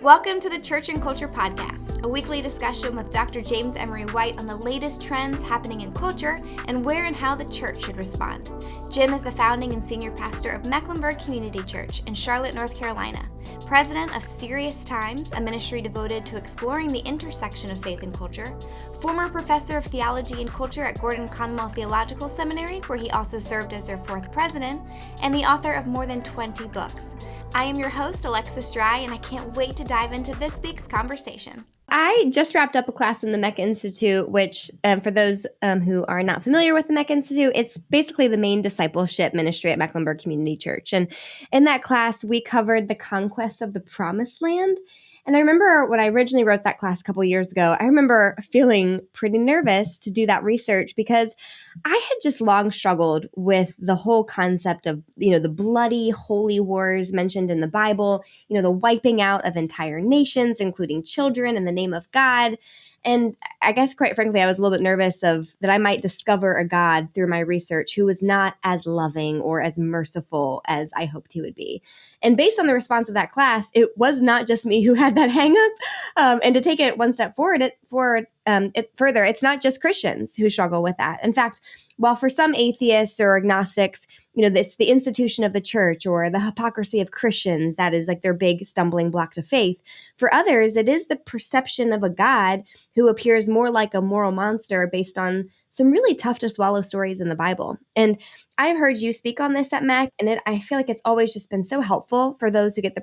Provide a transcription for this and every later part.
Welcome to the Church and Culture Podcast, a weekly discussion with Dr. James Emery White on the latest trends happening in culture and where and how the church should respond. Jim is the founding and senior pastor of Mecklenburg Community Church in Charlotte, North Carolina, president of Serious Times, a ministry devoted to exploring the intersection of faith and culture, former professor of theology and culture at Gordon Conwell Theological Seminary, where he also served as their fourth president, and the author of more than 20 books. I am your host, Alexis Dry, and I can't wait to dive into this week's conversation. I just wrapped up a class in the Mecca Institute, which for those who are not familiar with the Mecca Institute, it's basically the main discipleship ministry at Mecklenburg Community Church. And in that class, we covered the conquest of the Promised Land. And I remember when I originally wrote that class a couple years ago, I remember feeling pretty nervous to do that research because I had just long struggled with the whole concept of, the bloody holy wars mentioned in the Bible, the wiping out of entire nations, including children, in the name of God. And I guess, quite frankly, I was a little bit nervous that I might discover a God through my research who was not as loving or as merciful as I hoped he would be. And based on the response of that class, it was not just me who had that hang up. And to take it one step further, it's not just Christians who struggle with that. In fact, while for some atheists or agnostics, it's the institution of the church or the hypocrisy of Christians that is like their big stumbling block to faith. For others, it is the perception of a God who appears more like a moral monster based on some really tough to swallow stories in the Bible. And I've heard you speak on this at Mac, and I feel like it's always just been so helpful for those who get the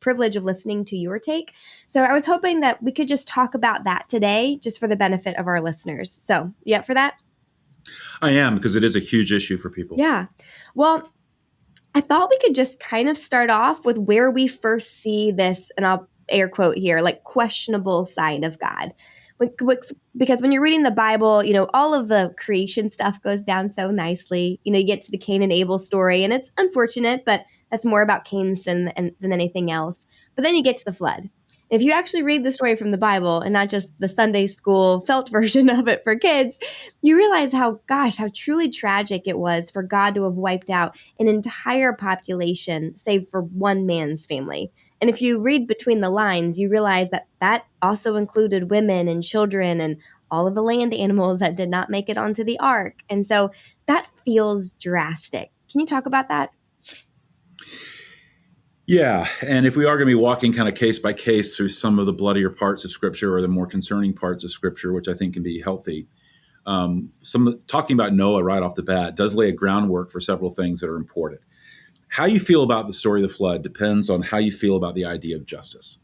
privilege of listening to your take. So I was hoping that we could just talk about that today, just for the benefit of our listeners. So, you up for that? I am, because it is a huge issue for people. Yeah. Well, I thought we could just kind of start off with where we first see this, and I'll air quote here, like questionable side of God. Because when you're reading the Bible, all of the creation stuff goes down so nicely. You get to the Cain and Abel story, and it's unfortunate, but that's more about Cain's sin than anything else. But then you get to the flood. If you actually read the story from the Bible and not just the Sunday school felt version of it for kids, you realize how truly tragic it was for God to have wiped out an entire population, save for one man's family. And if you read between the lines, you realize that also included women and children and all of the land animals that did not make it onto the ark. And so that feels drastic. Can you talk about that? Yeah, and if we are going to be walking kind of case by case through some of the bloodier parts of Scripture or the more concerning parts of Scripture, which I think can be healthy, talking about Noah right off the bat does lay a groundwork for several things that are important. How you feel about the story of the flood depends on how you feel about the idea of justice.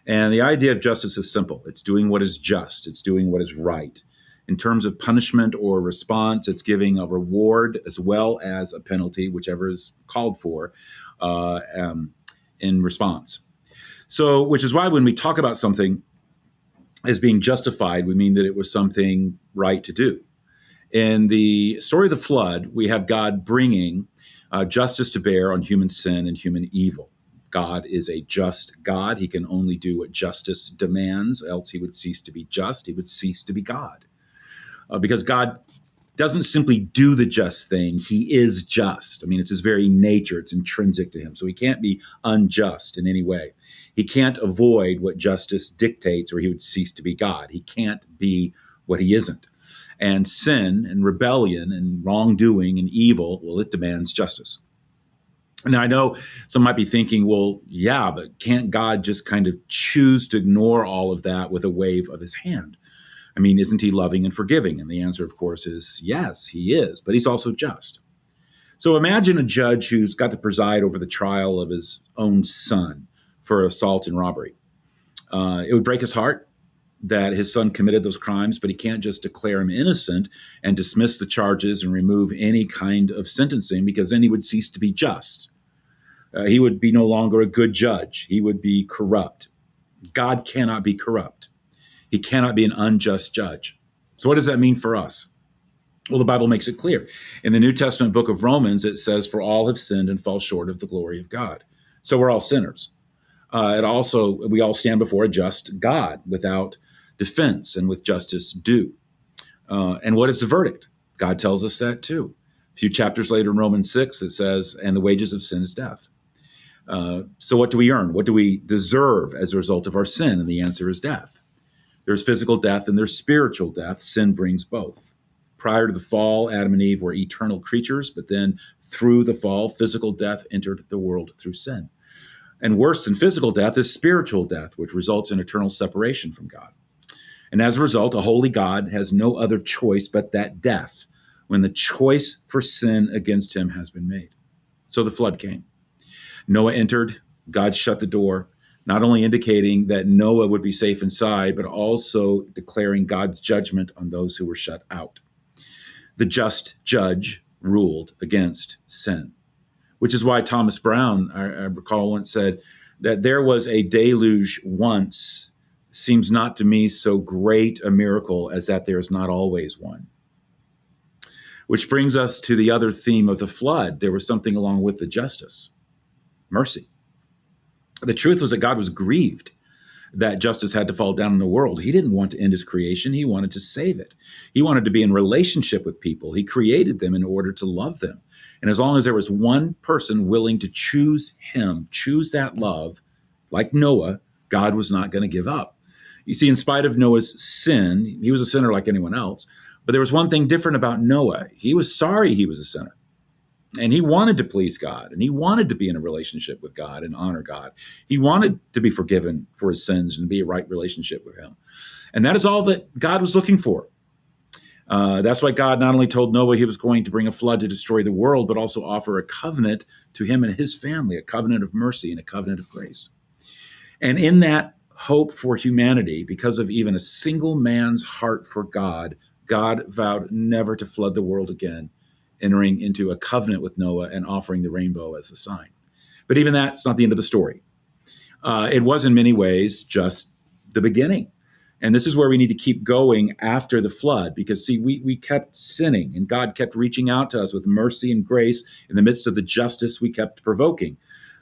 And the idea of justice is simple. It's doing what is just. It's doing what is right. In terms of punishment or response, it's giving a reward as well as a penalty, whichever is called for, in response. So, which is why when we talk about something as being justified, we mean that it was something right to do. In the story of the flood, we have God bringing justice to bear on human sin and human evil. God is a just God. He can only do what justice demands, else he would cease to be just. He would cease to be God. Because God doesn't simply do the just thing. He is just. I mean, it's his very nature. It's intrinsic to him. So he can't be unjust in any way. He can't avoid what justice dictates or he would cease to be God. He can't be what he isn't. And sin and rebellion and wrongdoing and evil, well, it demands justice. Now, I know some might be thinking, well, yeah, but can't God just kind of choose to ignore all of that with a wave of his hand? I mean, isn't he loving and forgiving? And the answer, of course, is yes, he is, but he's also just. So imagine a judge who's got to preside over the trial of his own son for assault and robbery. It would break his heart that his son committed those crimes, but he can't just declare him innocent and dismiss the charges and remove any kind of sentencing, because then he would cease to be just. He would be no longer a good judge. He would be corrupt. God cannot be corrupt. He cannot be an unjust judge. So what does that mean for us? Well, the Bible makes it clear. In the New Testament book of Romans, it says, "For all have sinned and fall short of the glory of God." So we're all sinners. We all stand before a just God without defense and with justice due. And what is the verdict? God tells us that too. A few chapters later in Romans 6, it says, "And the wages of sin is death." So what do we earn? What do we deserve as a result of our sin? And the answer is death. There's physical death and there's spiritual death. Sin brings both. Prior to the fall, Adam and Eve were eternal creatures, but then through the fall, physical death entered the world through sin. And worse than physical death is spiritual death, which results in eternal separation from God. And as a result, a holy God has no other choice but that death when the choice for sin against him has been made. So the flood came. Noah entered, God shut the door, not only indicating that Noah would be safe inside, but also declaring God's judgment on those who were shut out. The just judge ruled against sin, which is why Thomas Brown, I recall, once said that there was a deluge once, seems not to me so great a miracle as that there is not always one. Which brings us to the other theme of the flood. There was something along with the justice, mercy. The truth was that God was grieved that justice had to fall down in the world. He didn't want to end his creation. He wanted to save it. He wanted to be in relationship with people. He created them in order to love them. And as long as there was one person willing to choose him, choose that love, like Noah, God was not going to give up. You see, in spite of Noah's sin, he was a sinner like anyone else. But there was one thing different about Noah. He was sorry he was a sinner. And he wanted to please God, and he wanted to be in a relationship with God and honor God. He wanted to be forgiven for his sins and be a right relationship with him. And that is all that God was looking for. That's why God not only told Noah he was going to bring a flood to destroy the world, but also offer a covenant to him and his family, a covenant of mercy and a covenant of grace. And in that hope for humanity, because of even a single man's heart for God, God vowed never to flood the world again, entering into a covenant with Noah and offering the rainbow as a sign. But even that's not the end of the story. It was in many ways just the beginning. And this is where we need to keep going after the flood, because, see, we kept sinning and God kept reaching out to us with mercy and grace in the midst of the justice we kept provoking.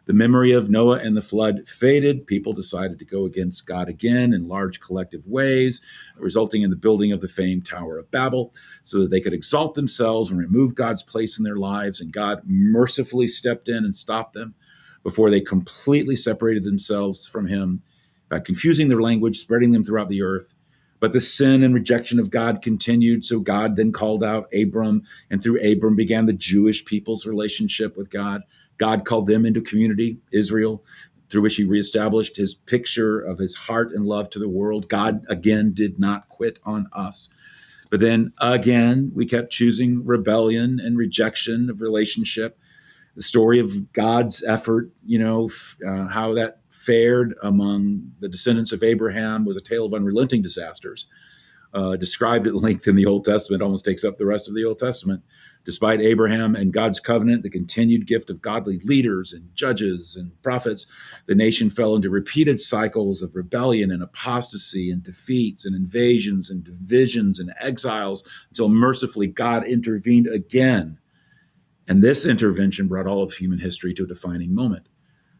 The memory of Noah and the flood faded. People decided to go against God again in large collective ways, resulting in the building of the famed Tower of Babel so that they could exalt themselves and remove God's place in their lives. And God mercifully stepped in and stopped them before they completely separated themselves from him by confusing their language, spreading them throughout the earth. But the sin and rejection of God continued. So God then called out Abram, and through Abram began the Jewish people's relationship with God. God called them into community, Israel, through which he reestablished his picture of his heart and love to the world. God, again, did not quit on us. But then again, we kept choosing rebellion and rejection of relationship. The story of God's effort, how that fared among the descendants of Abraham was a tale of unrelenting disasters. Described at length in the Old Testament, almost takes up the rest of the Old Testament. Despite Abraham and God's covenant, the continued gift of godly leaders and judges and prophets, the nation fell into repeated cycles of rebellion and apostasy and defeats and invasions and divisions and exiles until mercifully God intervened again. And this intervention brought all of human history to a defining moment,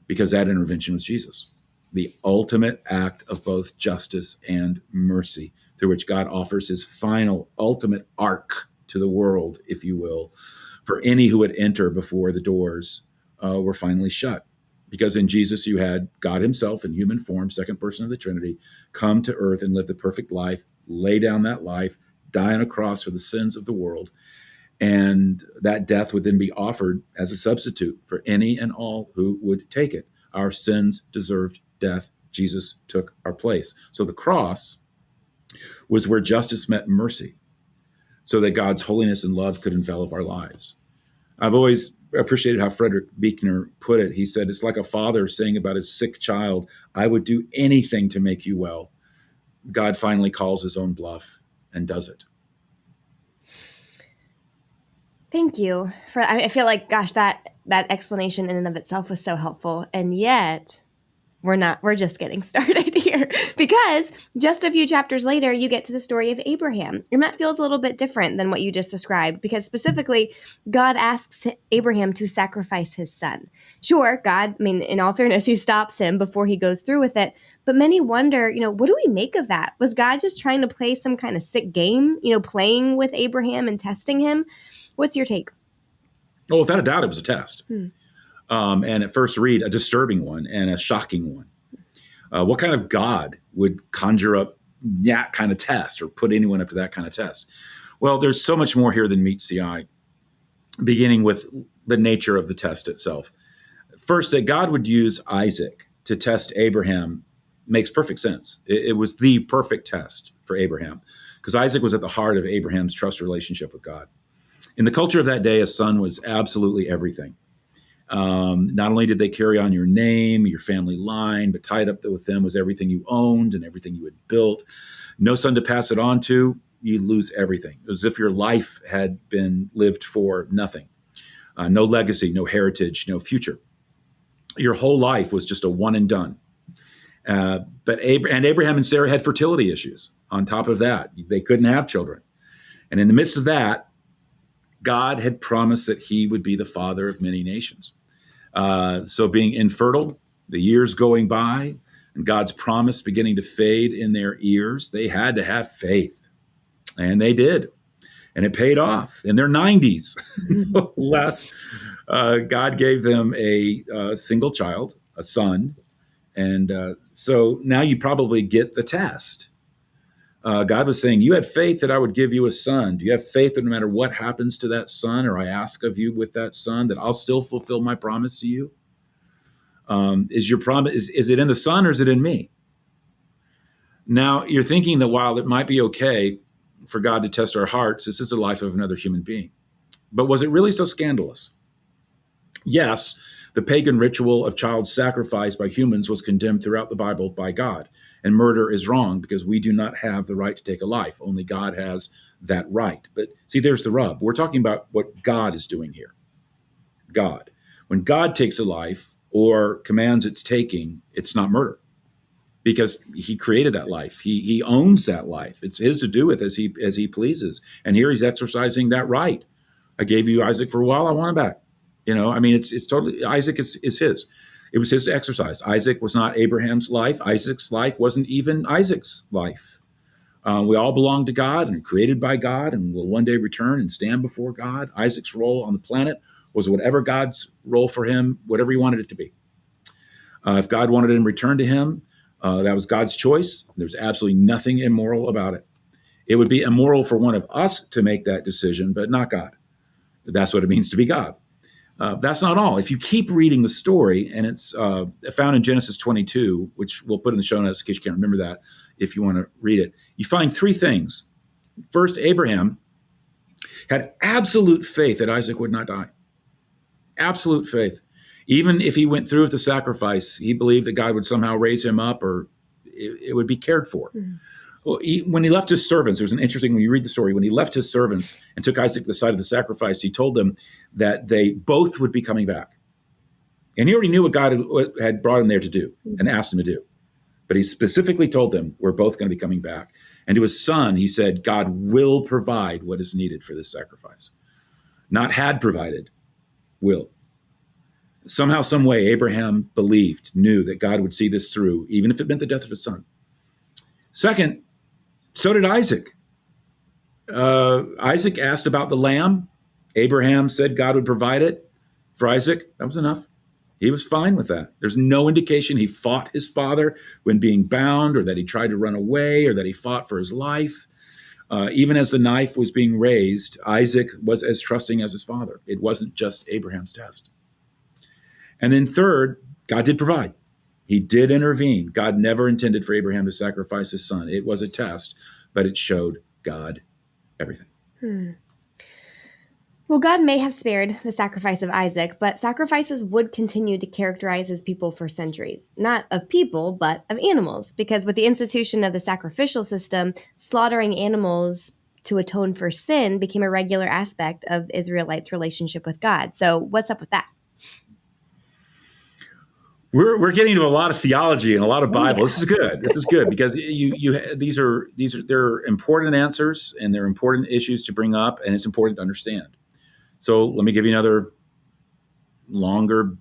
because that intervention was Jesus, the ultimate act of both justice and mercy, through which God offers his final, ultimate arc to the world, if you will, for any who would enter before the doors were finally shut. Because in Jesus, you had God himself in human form, second person of the Trinity, come to earth and live the perfect life, lay down that life, die on a cross for the sins of the world. And that death would then be offered as a substitute for any and all who would take it. Our sins deserved death. Jesus took our place. So the cross was where justice met mercy, so that God's holiness and love could envelop our lives. I've always appreciated how Frederick Buechner put it. He said, it's like a father saying about his sick child, I would do anything to make you well. God finally calls his own bluff and does it. Thank you. I feel like, gosh, that explanation in and of itself was so helpful. And yet we're just getting started here, because just a few chapters later, you get to the story of Abraham. And that feels a little bit different than what you just described, because specifically, God asks Abraham to sacrifice his son. Sure, God, in all fairness, he stops him before he goes through with it. But many wonder, what do we make of that? Was God just trying to play some kind of sick game, playing with Abraham and testing him? What's your take? Well, without a doubt, it was a test. And at first read, a disturbing one and a shocking one. What kind of God would conjure up that kind of test or put anyone up to that kind of test? Well, there's so much more here than meets the eye, beginning with the nature of the test itself. First, that God would use Isaac to test Abraham makes perfect sense. It was the perfect test for Abraham because Isaac was at the heart of Abraham's trust relationship with God. In the culture of that day, a son was absolutely everything. Not only did they carry on your name, your family line, but tied up with them was everything you owned and everything you had built. No son to pass it on to, you lose everything. It was as if your life had been lived for nothing. No legacy, no heritage, no future. Your whole life was just a one and done. But Abraham and Sarah had fertility issues. On top of that, they couldn't have children. And in the midst of that, God had promised that he would be the father of many nations. So being infertile, the years going by, and God's promise beginning to fade in their ears, they had to have faith. And they did. And it paid off. In their 90s, no less, God gave them a single child, a son. And so now you probably get the test. God was saying, you had faith that I would give you a son. Do you have faith that no matter what happens to that son or I ask of you with that son, that I'll still fulfill my promise to you? Is your promise, is it in the son or is it in me? Now, you're thinking that while it might be okay for God to test our hearts, this is the life of another human being. But was it really so scandalous? Yes, the pagan ritual of child sacrifice by humans was condemned throughout the Bible by God. And murder is wrong because we do not have the right to take a life. Only God has that right. But see, there's the rub. We're talking about what God is doing here. God. When God takes a life or commands its taking, it's not murder because he created that life. He owns that life. It's his to do with as he pleases. And here he's exercising that right. I gave you Isaac for a while. I want him back. It's totally, Isaac is his. It was his to exercise. Isaac was not Abraham's life. Isaac's life wasn't even Isaac's life. We all belong to God and created by God and will one day return and stand before God. Isaac's role on the planet was whatever God's role for him, whatever he wanted it to be. If God wanted him returned to him, that was God's choice. There's absolutely nothing immoral about it. It would be immoral for one of us to make that decision, but not God. That's what it means to be God. That's not all. If you keep reading the story, and it's found in Genesis 22, which we'll put in the show notes in case you can't remember that, if you want to read it, you find three things. First, Abraham had absolute faith that Isaac would not die. Absolute faith. Even if he went through with the sacrifice, he believed that God would somehow raise him up or it would be cared for. Mm-hmm. Well, when he left his servants, there's an interesting, when you read the story, when he left his servants and took Isaac to the side of the sacrifice, he told them that they both would be coming back. And he already knew what God had brought him there to do and asked him to do. But he specifically told them, we're both going to be coming back. And to his son, he said, God will provide what is needed for this sacrifice. Not had provided, will. Somehow, some way, Abraham believed, knew that God would see this through, even if it meant the death of his son. Second, so did Isaac. Isaac asked about the lamb. Abraham said God would provide it for Isaac. That was enough. He was fine with that. There's no indication he fought his father when being bound or that he tried to run away or that he fought for his life. Even as the knife was being raised, Isaac was as trusting as his father. It wasn't just Abraham's test. And then third, God did provide. He did intervene. God never intended for Abraham to sacrifice his son. It was a test, but it showed God everything. Well, God may have spared the sacrifice of Isaac, but sacrifices would continue to characterize his people for centuries. Not of people, but of animals, because with the institution of the sacrificial system, slaughtering animals to atone for sin became a regular aspect of Israelites' relationship with God. So what's up with that? We're getting into a lot of theology and a lot of Bible. Yeah. This is good. This is good because these are they're important answers and they're important issues to bring up, and it's important to understand. So let me give you another longer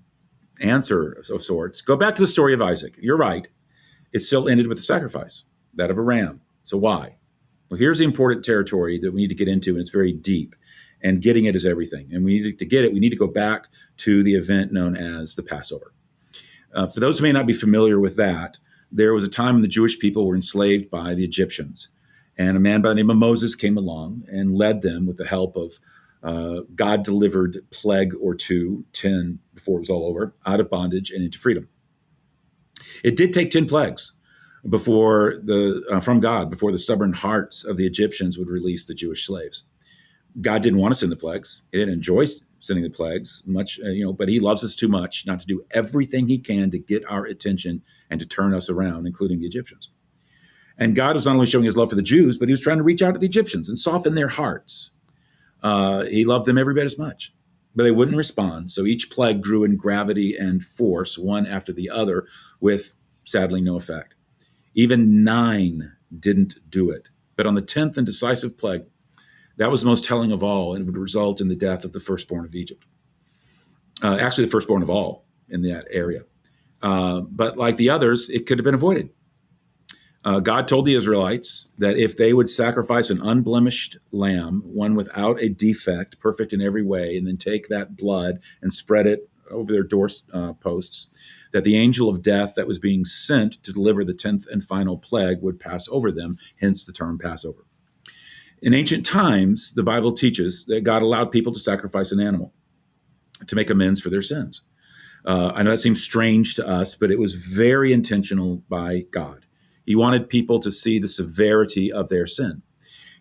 answer of sorts. Go back to the story of Isaac. You're right. It still ended with a sacrifice, that of a ram. So why? Well, here's the important territory that we need to get into, and it's very deep. And getting it is everything. And to get it, we need to go back to the event known as the Passover. For those who may not be familiar with that, there was a time when the Jewish people were enslaved by the Egyptians. And a man by the name of Moses came along and led them with the help of God-delivered plague or two, 10 before it was all over, out of bondage and into freedom. It did take 10 plagues from God before the stubborn hearts of the Egyptians would release the Jewish slaves. God didn't want to send the plagues. He didn't enjoy sending the plagues much, but he loves us too much not to do everything he can to get our attention and to turn us around, including the Egyptians. And God was not only showing his love for the Jews, but he was trying to reach out to the Egyptians and soften their hearts. He loved them every bit as much, but they wouldn't respond. So each plague grew in gravity and force, one after the other, with sadly no effect. Even 9 didn't do it. But on the 10th and decisive plague, that was the most telling of all, and it would result in the death of the firstborn of Egypt. Actually, the firstborn of all in that area. But like the others, it could have been avoided. God told the Israelites that if they would sacrifice an unblemished lamb, one without a defect, perfect in every way, and then take that blood and spread it over their door posts, that the angel of death that was being sent to deliver the 10th and final plague would pass over them, hence the term Passover. In ancient times, the Bible teaches that God allowed people to sacrifice an animal to make amends for their sins. I know that seems strange to us, but it was very intentional by God. He wanted people to see the severity of their sin.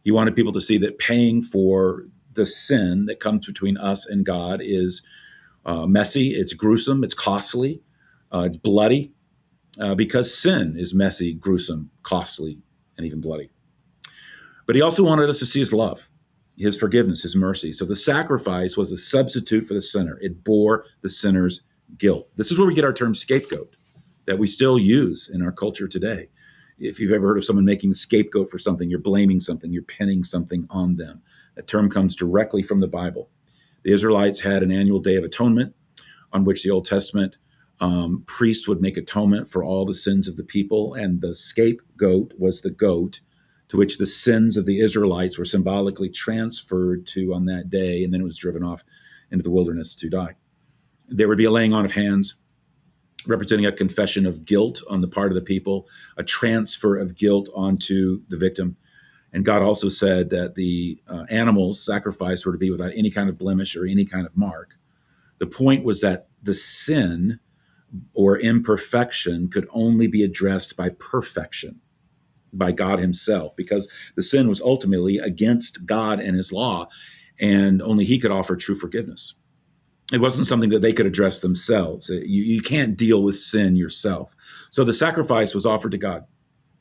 He wanted people to see that paying for the sin that comes between us and God is messy, it's gruesome, it's costly, it's bloody, because sin is messy, gruesome, costly, and even bloody. But he also wanted us to see his love, his forgiveness, his mercy. So the sacrifice was a substitute for the sinner. It bore the sinner's guilt. This is where we get our term scapegoat that we still use in our culture today. If you've ever heard of someone making the scapegoat for something, you're blaming something, you're pinning something on them. That term comes directly from the Bible. The Israelites had an annual Day of Atonement on which the Old Testament priest would make atonement for all the sins of the people, and the scapegoat was the goat to which the sins of the Israelites were symbolically transferred to on that day, and then it was driven off into the wilderness to die. There would be a laying on of hands, representing a confession of guilt on the part of the people, a transfer of guilt onto the victim. And God also said that the animals sacrificed were to be without any kind of blemish or any kind of mark. The point was that the sin or imperfection could only be addressed by perfection, by God himself, because the sin was ultimately against God and his law, and only he could offer true forgiveness. It wasn't something that they could address themselves. You can't deal with sin yourself. So the sacrifice was offered to God,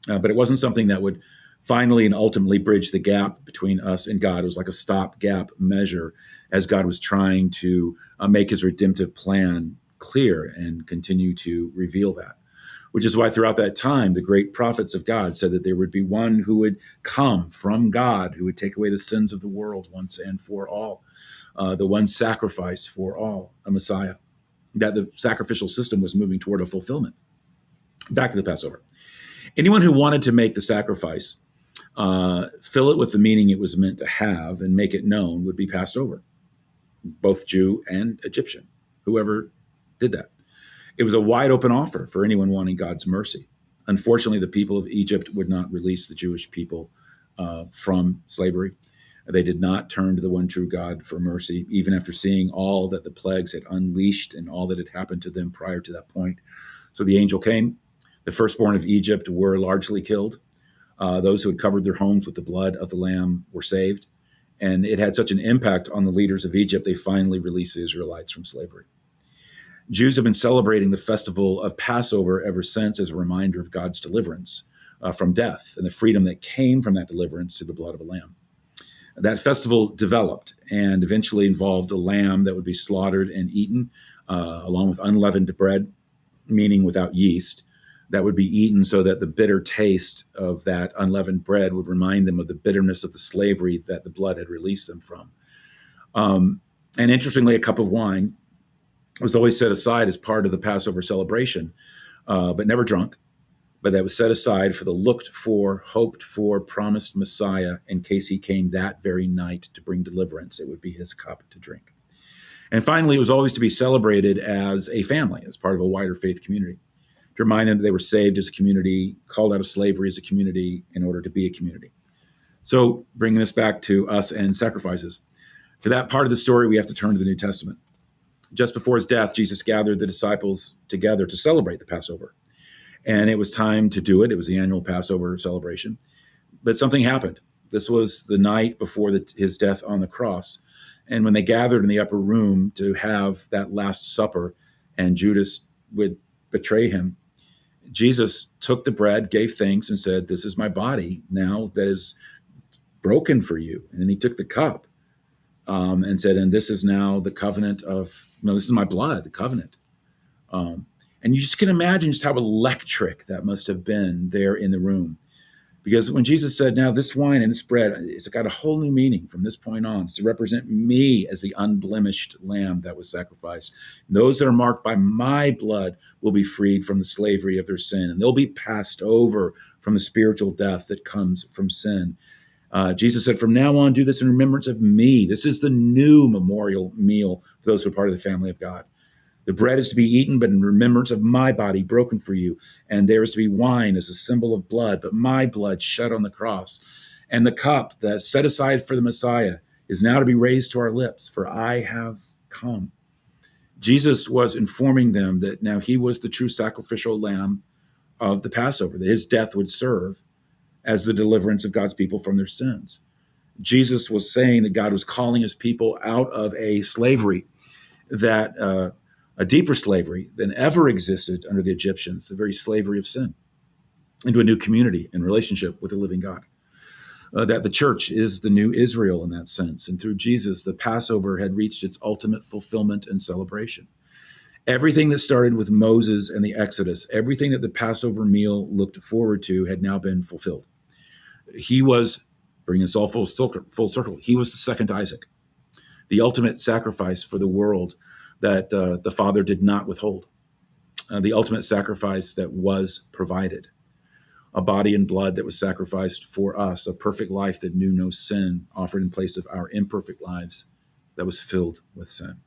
but it wasn't something that would finally and ultimately bridge the gap between us and God. It was like a stopgap measure as God was trying to make his redemptive plan clear and continue to reveal that. Which is why throughout that time, the great prophets of God said that there would be one who would come from God, who would take away the sins of the world once and for all. The one sacrifice for all, a Messiah, that the sacrificial system was moving toward a fulfillment. Back to the Passover. Anyone who wanted to make the sacrifice, fill it with the meaning it was meant to have, and make it known would be passed over, both Jew and Egyptian, whoever did that. It was a wide open offer for anyone wanting God's mercy. Unfortunately, the people of Egypt would not release the Jewish people from slavery. They did not turn to the one true God for mercy, even after seeing all that the plagues had unleashed and all that had happened to them prior to that point. So the angel came. The firstborn of Egypt were largely killed. Those who had covered their homes with the blood of the lamb were saved. And it had such an impact on the leaders of Egypt, they finally released the Israelites from slavery. Jews have been celebrating the festival of Passover ever since as a reminder of God's deliverance from death and the freedom that came from that deliverance through the blood of a lamb. That festival developed and eventually involved a lamb that would be slaughtered and eaten, along with unleavened bread, meaning without yeast, that would be eaten so that the bitter taste of that unleavened bread would remind them of the bitterness of the slavery that the blood had released them from. And interestingly, a cup of wine was always set aside as part of the Passover celebration, but never drunk. but that was set aside for the looked for, hoped for, promised Messiah in case he came that very night to bring deliverance. It would be his cup to drink. And finally, it was always to be celebrated as a family, as part of a wider faith community, to remind them that they were saved as a community, called out of slavery as a community in order to be a community. So bringing this back to us and sacrifices. For that part of the story, we have to turn to the New Testament. Just before his death, Jesus gathered the disciples together to celebrate the Passover. And it was time to do it. It was the annual Passover celebration. But something happened. This was the night before his death on the cross. And when they gathered in the upper room to have that Last Supper, and Judas would betray him, Jesus took the bread, gave thanks, and said, "This is my body now that is broken for you." And then he took the cup and said, "And this is now the covenant of, this is my blood, the covenant." And you just can imagine just how electric that must have been there in the room. Because when Jesus said, "Now this wine and this bread, it's got a whole new meaning from this point on. It's to represent me as the unblemished lamb that was sacrificed. Those that are marked by my blood will be freed from the slavery of their sin, and they'll be passed over from the spiritual death that comes from sin." Jesus said, "From now on, do this in remembrance of me." This is the new memorial meal for those who are part of the family of God. The bread is to be eaten, but in remembrance of my body broken for you. And there is to be wine as a symbol of blood, but my blood shed on the cross. And the cup that's set aside for the Messiah is now to be raised to our lips, for I have come. Jesus was informing them that now he was the true sacrificial lamb of the Passover, that his death would serve as the deliverance of God's people from their sins. Jesus was saying that God was calling his people out of a slavery that a deeper slavery than ever existed under the Egyptians, the very slavery of sin, into a new community in relationship with the living God. That the church is the new Israel in that sense. And through Jesus, the Passover had reached its ultimate fulfillment and celebration. Everything that started with Moses and the Exodus, everything that the Passover meal looked forward to had now been fulfilled. He was, bringing us all full circle, he was the second Isaac, the ultimate sacrifice for the world that the Father did not withhold, the ultimate sacrifice that was provided, a body and blood that was sacrificed for us, a perfect life that knew no sin offered in place of our imperfect lives that was filled with sin.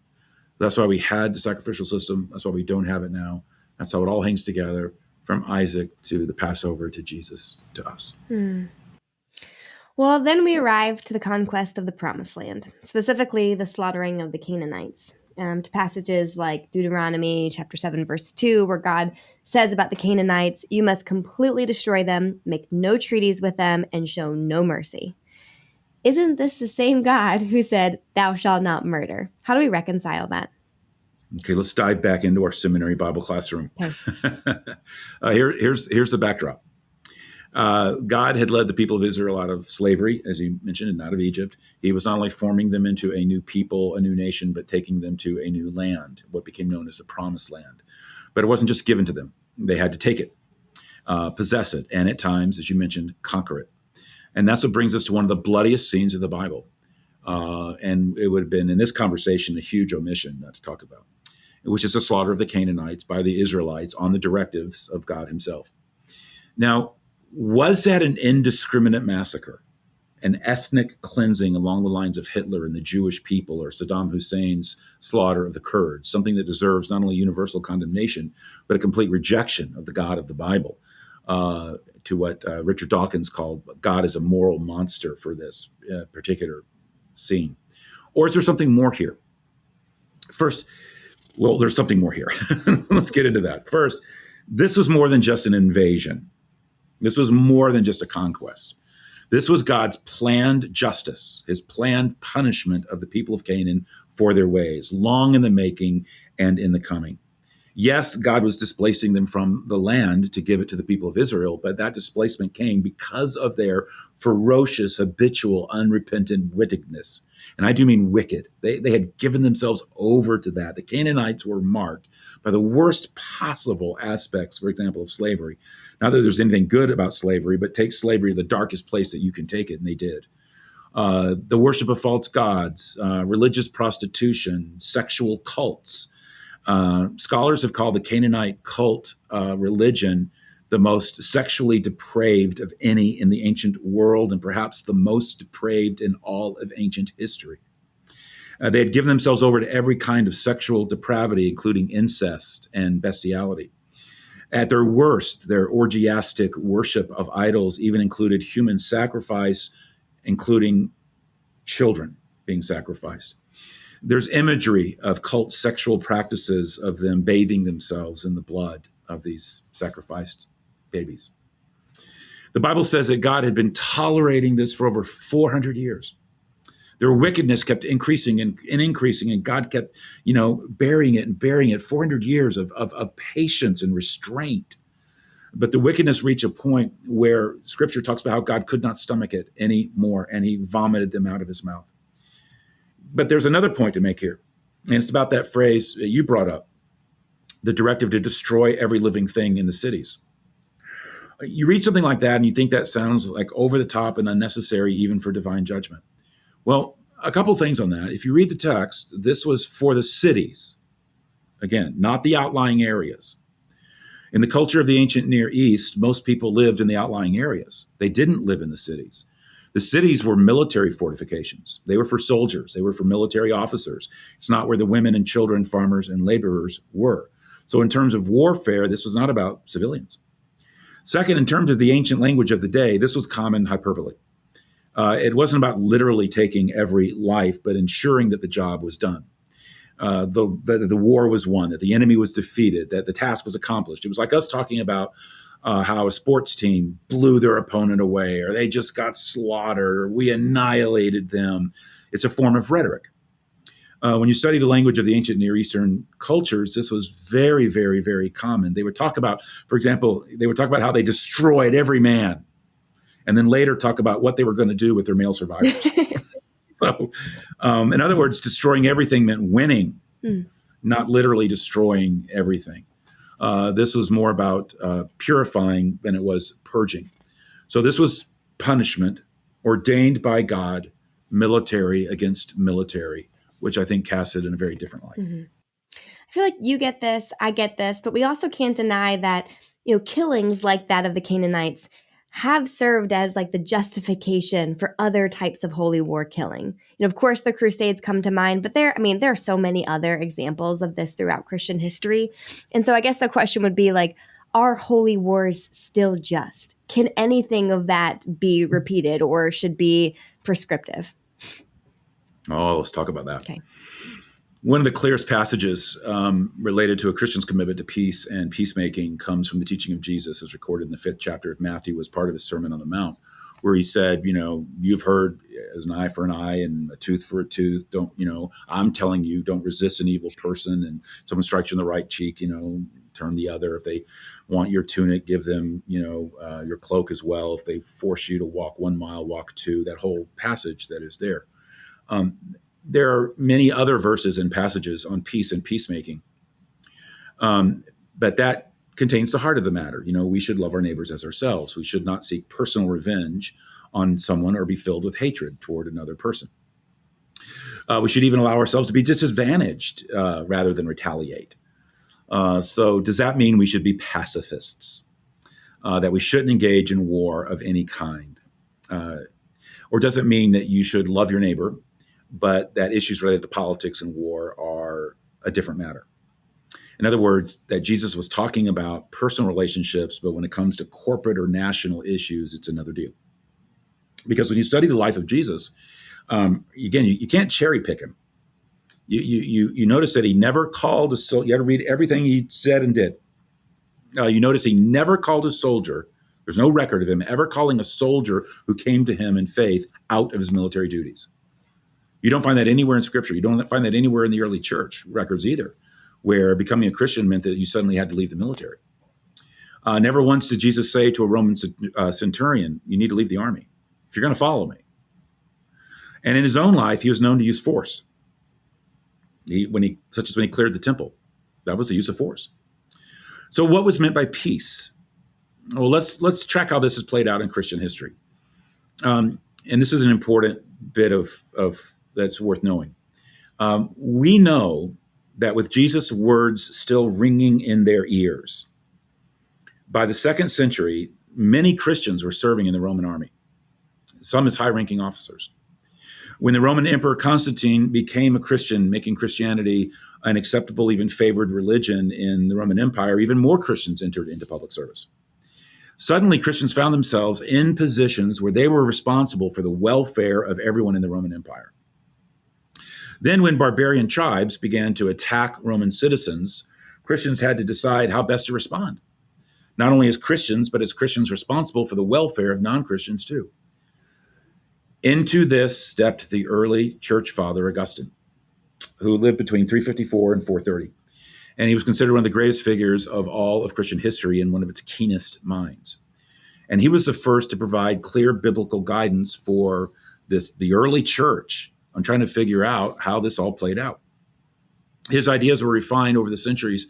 That's why we had the sacrificial system. That's why we don't have it now. That's how it all hangs together, from Isaac to the Passover to Jesus to us. Well, then we arrive to the conquest of the Promised Land, specifically the slaughtering of the Canaanites. To passages like Deuteronomy chapter 7, verse 2, where God says about the Canaanites, "You must completely destroy them, make no treaties with them, and show no mercy." Isn't this the same God who said, "Thou shalt not murder"? How do we reconcile that? Okay, let's dive back into our seminary Bible classroom. Okay. Here's the backdrop. God had led the people of Israel out of slavery, as you mentioned, and out of Egypt. He was not only forming them into a new people, a new nation, but taking them to a new land, what became known as the Promised Land. But it wasn't just given to them. They had to take it, possess it, and at times, as you mentioned, conquer it. And that's what brings us to one of the bloodiest scenes of the Bible. And it would have been, in this conversation, a huge omission not to talk about, which is the slaughter of the Canaanites by the Israelites on the directives of God himself. Now, was that an indiscriminate massacre, an ethnic cleansing along the lines of Hitler and the Jewish people, or Saddam Hussein's slaughter of the Kurds, something that deserves not only universal condemnation, but a complete rejection of the God of the Bible, to what Richard Dawkins called God as a moral monster for this particular scene? Or is there something more here? First, well, there's something more here. Let's get into that. First, this was more than just an invasion. This was more than just a conquest. This was God's planned justice, his planned punishment of the people of Canaan for their ways, long in the making and in the coming. Yes, God was displacing them from the land to give it to the people of Israel, but that displacement came because of their ferocious, habitual, unrepentant wickedness. And I do mean wicked. They had given themselves over to that. The Canaanites were marked by the worst possible aspects, for example, of slavery. Not that there's anything good about slavery, but take slavery to the darkest place that you can take it, and they did. The worship of false gods, religious prostitution, sexual cults. Scholars have called the Canaanite cult religion the most sexually depraved of any in the ancient world, and perhaps the most depraved in all of ancient history. They had given themselves over to every kind of sexual depravity, including incest and bestiality. At their worst, their orgiastic worship of idols even included human sacrifice, including children being sacrificed. There's imagery of cult sexual practices of them bathing themselves in the blood of these sacrificed babies. The Bible says that God had been tolerating this for over 400 years. Their wickedness kept increasing and increasing, and God kept, burying it and burying it. 400 years of patience and restraint. But the wickedness reached a point where Scripture talks about how God could not stomach it anymore, and he vomited them out of his mouth. But there's another point to make here, and it's about that phrase that you brought up, the directive to destroy every living thing in the cities. You read something like that, and you think that sounds like over the top and unnecessary even for divine judgment. Well, a couple things on that. If you read the text, this was for the cities. Again, not the outlying areas. In the culture of the ancient Near East, most people lived in the outlying areas. They didn't live in the cities. The cities were military fortifications. They were for soldiers. They were for military officers. It's not where the women and children, farmers and laborers were. So in terms of warfare, this was not about civilians. Second, in terms of the ancient language of the day, this was common hyperbole. It wasn't about literally taking every life, but ensuring that the job was done. The war was won, that the enemy was defeated, that the task was accomplished. It was like us talking about how a sports team blew their opponent away, or they just got slaughtered, or we annihilated them. It's a form of rhetoric. When you study the language of the ancient Near Eastern cultures, this was very, very, very common. They would talk about, for example, how they destroyed every man, and then later talk about what they were going to do with their male survivors. So, in other words, destroying everything meant winning, not literally destroying everything. This was more about purifying than it was purging. So this was punishment ordained by God, military against military, which I think casts it in a very different light. Mm-hmm. I feel like you get this, I get this, but we also can't deny that, killings like that of the Canaanites have served as like the justification for other types of holy war killing. Of course, the Crusades come to mind, but there are so many other examples of this throughout Christian history. And so I guess the question would be like, are holy wars still just? Can anything of that be repeated or should be prescriptive? Oh, let's talk about that. Okay. One of the clearest passages related to a Christian's commitment to peace and peacemaking comes from the teaching of Jesus, as recorded in the 5th chapter of Matthew, as part of his Sermon on the Mount, where he said, you've heard as an eye for an eye and a tooth for a tooth. I'm telling you, don't resist an evil person. And someone strikes you in the right cheek, turn the other. If they want your tunic, give them, your cloak as well. If they force you to walk 1 mile, walk 2. That whole passage that is there. There are many other verses and passages on peace and peacemaking, but that contains the heart of the matter. We should love our neighbors as ourselves. We should not seek personal revenge on someone or be filled with hatred toward another person. We should even allow ourselves to be disadvantaged rather than retaliate. So does that mean we should be pacifists, that we shouldn't engage in war of any kind? Or does it mean that you should love your neighbor, but that issues related to politics and war are a different matter? In other words, that Jesus was talking about personal relationships, but when it comes to corporate or national issues, it's another deal. Because when you study the life of Jesus, again, you can't cherry pick him. You notice that he never called a soldier. You got to read everything he said and did. You notice he never called a soldier. There's no record of him ever calling a soldier who came to him in faith out of his military duties. You don't find that anywhere in Scripture. You don't find that anywhere in the early church records either, where becoming a Christian meant that you suddenly had to leave the military. Never once did Jesus say to a Roman centurion, you need to leave the army if you're going to follow me. And in his own life, he was known to use force. Such as when he cleared the temple. That was the use of force. So what was meant by peace? Well, let's track how this has played out in Christian history. And this is an important bit of that's worth knowing. We know that with Jesus' words still ringing in their ears, By the second century, many Christians were serving in the Roman army, some as high-ranking officers. When the Roman Emperor Constantine became a Christian, making Christianity an acceptable, even favored religion in the Roman Empire, even more Christians entered into public service. Suddenly, Christians found themselves in positions where they were responsible for the welfare of everyone in the Roman Empire. Then, when barbarian tribes began to attack Roman citizens, Christians had to decide how best to respond, not only as Christians, but as Christians responsible for the welfare of non-Christians too. Into this stepped the early church father, Augustine, who lived between 354 and 430. And he was considered one of the greatest figures of all of Christian history and one of its keenest minds. And he was the first to provide clear biblical guidance for the early church on trying to figure out how this all played out. His ideas were refined over the centuries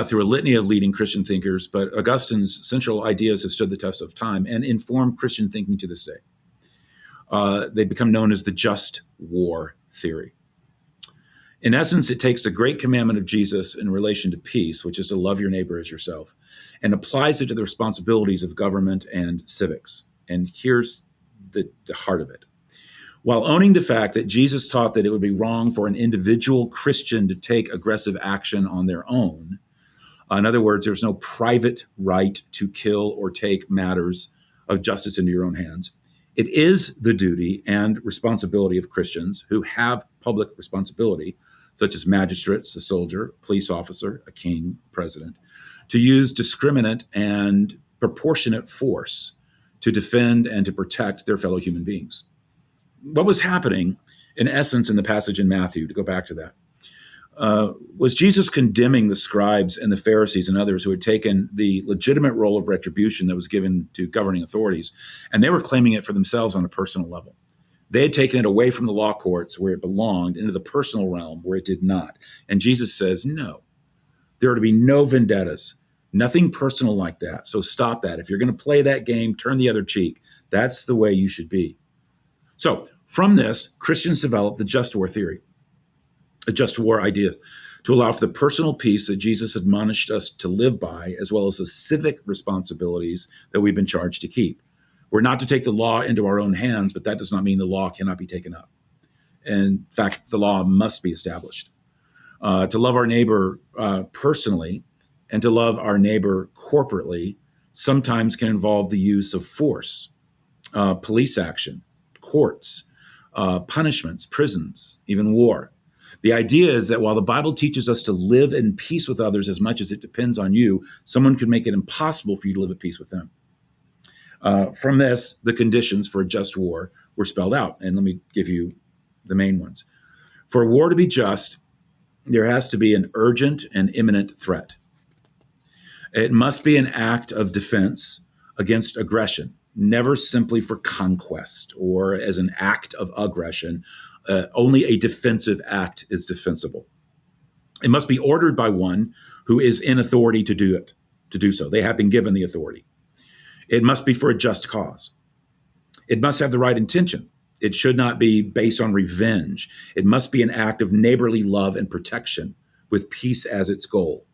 through a litany of leading Christian thinkers, but Augustine's central ideas have stood the test of time and inform Christian thinking to this day. They become known as the just war theory. In essence, it takes the great commandment of Jesus in relation to peace, which is to love your neighbor as yourself, and applies it to the responsibilities of government and civics. And here's the heart of it. While owning the fact that Jesus taught that it would be wrong for an individual Christian to take aggressive action on their own, in other words, there's no private right to kill or take matters of justice into your own hands, it is the duty and responsibility of Christians who have public responsibility, such as magistrates, a soldier, a police officer, a king, president, to use discriminate and proportionate force to defend and to protect their fellow human beings. What was happening, in essence, in the passage in Matthew, to go back to that, was Jesus condemning the scribes and the Pharisees and others who had taken the legitimate role of retribution that was given to governing authorities, and they were claiming it for themselves on a personal level. They had taken it away from the law courts where it belonged into the personal realm where it did not. And Jesus says, no, there are to be no vendettas, nothing personal like that. So stop that. If you're going to play that game, turn the other cheek. That's the way you should be. So from this, Christians developed the just war theory, a just war idea, to allow for the personal peace that Jesus admonished us to live by, as well as the civic responsibilities that we've been charged to keep. We're not to take the law into our own hands, but that does not mean the law cannot be taken up. In fact, the law must be established. To love our neighbor personally and to love our neighbor corporately sometimes can involve the use of force, police action, courts, punishments, prisons, even war. The idea is that while the Bible teaches us to live in peace with others as much as it depends on you, someone could make it impossible for you to live at peace with them. From this, the conditions for a just war were spelled out. And let me give you the main ones. For a war to be just, there has to be an urgent and imminent threat. It must be an act of defense against aggression, never simply for conquest or as an act of aggression. Only a defensive act is defensible. It must be ordered by one who is in authority to do so. They have been given the authority. It must be for a just cause. It must have the right intention. It should not be based on revenge. It must be an act of neighborly love and protection with peace as its goal.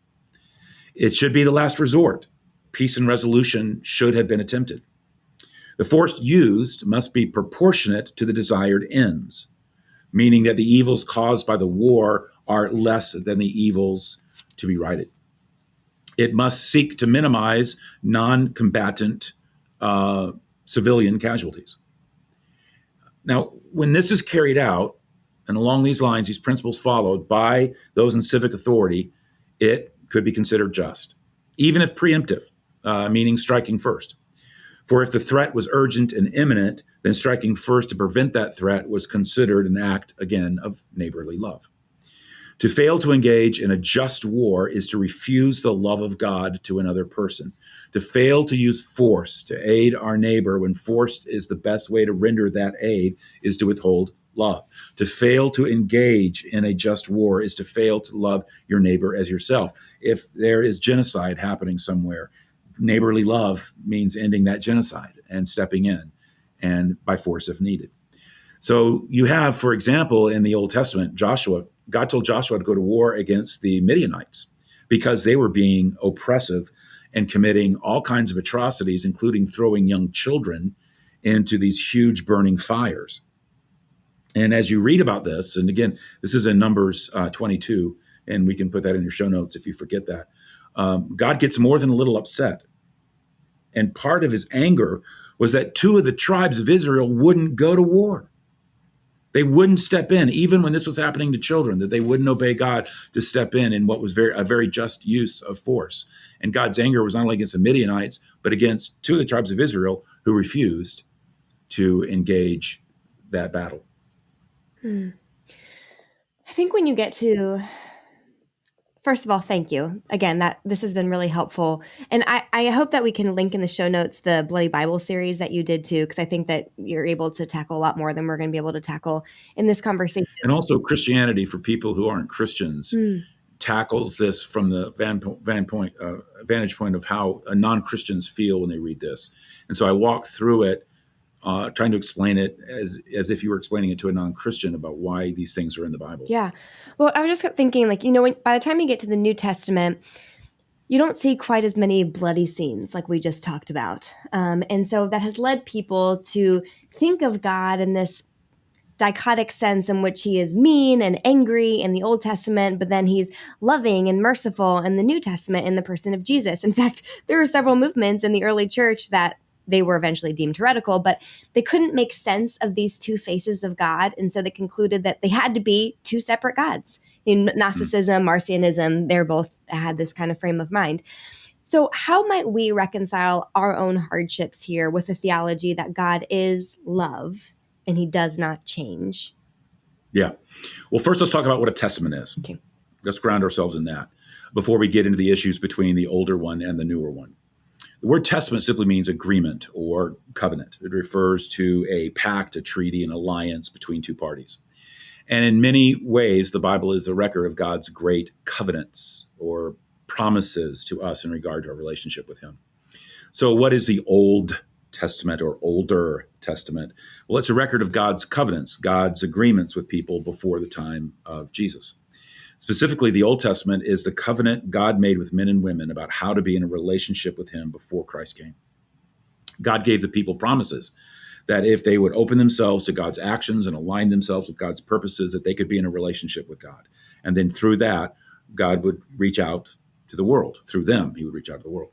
It should be the last resort. Peace and resolution should have been attempted. The force used must be proportionate to the desired ends, meaning that the evils caused by the war are less than the evils to be righted. It must seek to minimize non-combatant civilian casualties. Now, when this is carried out, and along these lines, these principles followed by those in civic authority, it could be considered just, even if preemptive, meaning striking first. For if the threat was urgent and imminent, then striking first to prevent that threat was considered an act, again, of neighborly love. To fail to engage in a just war is to refuse the love of God to another person. To fail to use force to aid our neighbor when force is the best way to render that aid is to withhold love. To fail to engage in a just war is to fail to love your neighbor as yourself. If there is genocide happening somewhere, neighborly love means ending that genocide and stepping in, and by force if needed. So you have, for example, in the Old Testament, God told Joshua to go to war against the Midianites because they were being oppressive and committing all kinds of atrocities, including throwing young children into these huge burning fires. And as you read about this, and again, this is in Numbers 22, and we can put that in your show notes if you forget that, God gets more than a little upset. And part of his anger was that two of the tribes of Israel wouldn't go to war. They wouldn't step in, even when this was happening to children, that they wouldn't obey God to step in what was a very just use of force. And God's anger was not only against the Midianites, but against two of the tribes of Israel who refused to engage that battle. I think when you get to, first of all, thank you. Again, this has been really helpful. And I hope that we can link in the show notes the Bloody Bible series that you did too, because I think that you're able to tackle a lot more than we're going to be able to tackle in this conversation. And also Christianity for people who aren't Christians tackles this from the vantage point of how non-Christians feel when they read this. And so I walk through it trying to explain it as if you were explaining it to a non-Christian about why these things are in the Bible. Yeah. Well, I was just thinking, by the time you get to the New Testament, you don't see quite as many bloody scenes like we just talked about. And so that has led people to think of God in this dichotic sense in which he is mean and angry in the Old Testament, but then he's loving and merciful in the New Testament in the person of Jesus. In fact, there were several movements in the early church that they were eventually deemed heretical, but they couldn't make sense of these two faces of God. And so they concluded that they had to be two separate gods. In Gnosticism, Marcionism, they both had this kind of frame of mind. So how might we reconcile our own hardships here with the theology that God is love and he does not change? Yeah. Well, first let's talk about what a testament is. Okay. Let's ground ourselves in that before we get into the issues between the older one and the newer one. The word testament simply means agreement or covenant. It refers to a pact, a treaty, an alliance between two parties. And in many ways, the Bible is a record of God's great covenants or promises to us in regard to our relationship with him. So what is the Old Testament or Older Testament? Well, it's a record of God's covenants, God's agreements with people before the time of Jesus. Specifically, the Old Testament is the covenant God made with men and women about how to be in a relationship with him before Christ came. God gave the people promises that if they would open themselves to God's actions and align themselves with God's purposes, that they could be in a relationship with God. And then through that, God would reach out to the world. Through them, he would reach out to the world.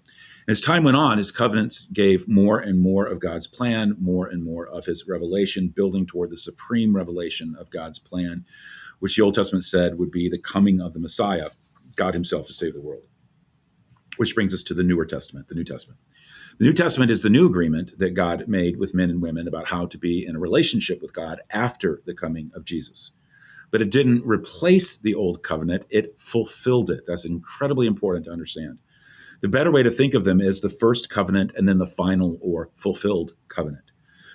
And as time went on, his covenants gave more and more of God's plan, more and more of his revelation, building toward the supreme revelation of God's plan, which the Old Testament said would be the coming of the Messiah, God himself to save the world. Which brings us to the Newer Testament, the New Testament. The New Testament is the new agreement that God made with men and women about how to be in a relationship with God after the coming of Jesus. But it didn't replace the old covenant, it fulfilled it. That's incredibly important to understand. The better way to think of them is the first covenant and then the final or fulfilled covenant.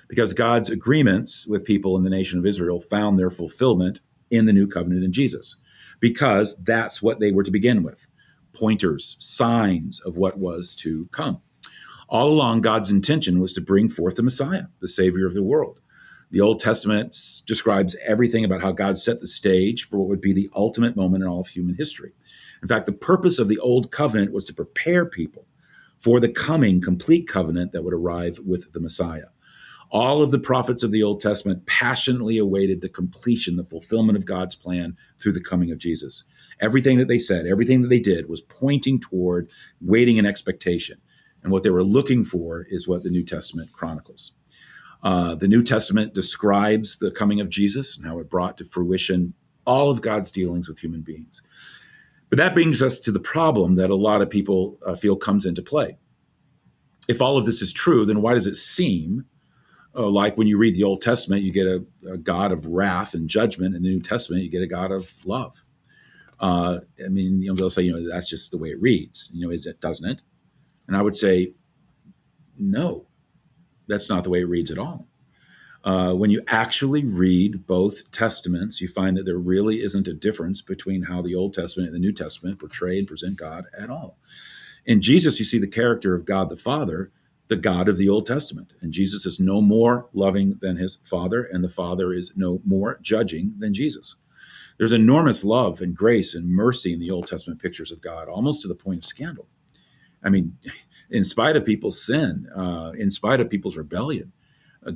Because God's agreements with people in the nation of Israel found their fulfillment in the new covenant in Jesus. Because that's what they were to begin with. Pointers, signs of what was to come. All along, God's intention was to bring forth the Messiah, the Savior of the world. The Old Testament describes everything about how God set the stage for what would be the ultimate moment in all of human history. In fact, the purpose of the Old Covenant was to prepare people for the coming complete covenant that would arrive with the Messiah. All of the prophets of the Old Testament passionately awaited the completion, the fulfillment of God's plan through the coming of Jesus. Everything that they said, everything that they did was pointing toward waiting in expectation. And what they were looking for is what the New Testament chronicles. The New Testament describes the coming of Jesus and how it brought to fruition all of God's dealings with human beings. But that brings us to the problem that a lot of people feel comes into play. If all of this is true, then why does it seem like when you read the Old Testament, you get a God of wrath and judgment. In the New Testament, you get a God of love. They'll say, that's just the way it reads. Doesn't it? And I would say, no, that's not the way it reads at all. When you actually read both testaments, you find that there really isn't a difference between how the Old Testament and the New Testament portray and present God at all. In Jesus, you see the character of God the Father, the God of the Old Testament. And Jesus is no more loving than his Father, and the Father is no more judging than Jesus. There's enormous love and grace and mercy in the Old Testament pictures of God, almost to the point of scandal. I mean, in spite of people's sin, in spite of people's rebellion,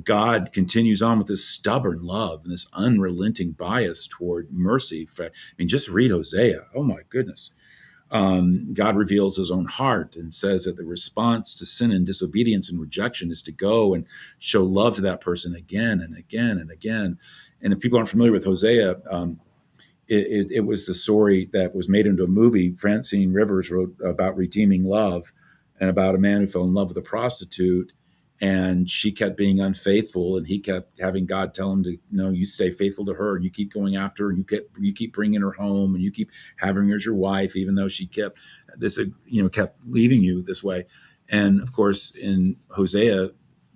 God continues on with this stubborn love and this unrelenting bias toward mercy. I mean, just read Hosea. Oh my goodness. God reveals his own heart and says that the response to sin and disobedience and rejection is to go and show love to that person again and again and again. And if people aren't familiar with Hosea, it was the story that was made into a movie. Francine Rivers wrote about redeeming love and about a man who fell in love with a prostitute, and she kept being unfaithful, and he kept having God tell him to, no, you stay faithful to her, and you keep going after her, and you keep bringing her home, and you keep having her as your wife, even though she kept leaving you this way. And of course, in Hosea,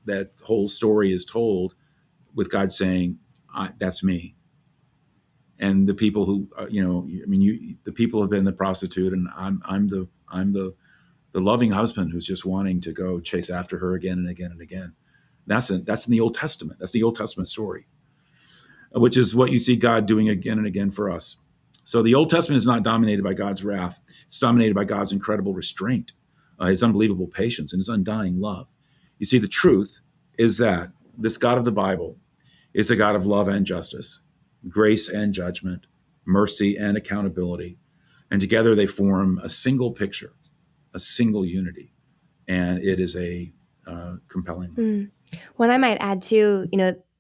that whole story is told with God saying, "That's me." And the people who, the people have been the prostitute, and I'm the loving husband who's just wanting to go chase after her again and again and again. That's in the Old Testament. That's the Old Testament story, which is what you see God doing again and again for us. So the Old Testament is not dominated by God's wrath. It's dominated by God's incredible restraint, his unbelievable patience, and his undying love. You see, the truth is that this God of the Bible is a God of love and justice, grace and judgment, mercy and accountability. And together they form a single picture, a single unity. And it is a compelling one. What I might add too,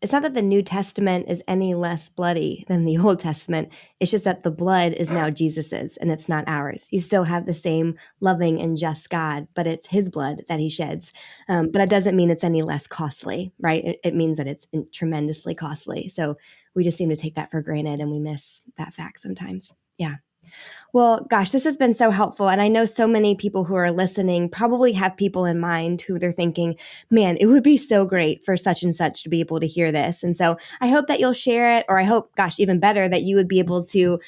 it's not that the New Testament is any less bloody than the Old Testament. It's just that the blood is now Jesus's and it's not ours. You still have the same loving and just God, but it's his blood that he sheds. But that doesn't mean it's any less costly, right? It means that it's tremendously costly. So we just seem to take that for granted and we miss that fact sometimes. Yeah. Well, gosh, this has been so helpful. And I know so many people who are listening probably have people in mind who they're thinking, man, it would be so great for such and such to be able to hear this. And so I hope that you'll share it, or I hope, gosh, even better, that you would be able to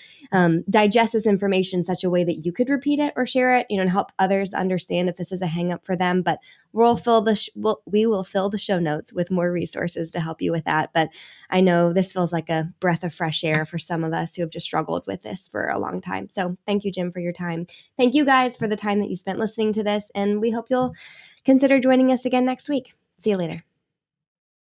digest this information in such a way that you could repeat it or share it, and help others understand if this is a hang up for them. But we will fill the show notes with more resources to help you with that. But I know this feels like a breath of fresh air for some of us who have just struggled with this for a long time. So thank you, Jim, for your time. Thank you guys for the time that you spent listening to this. And we hope you'll consider joining us again next week. See you later.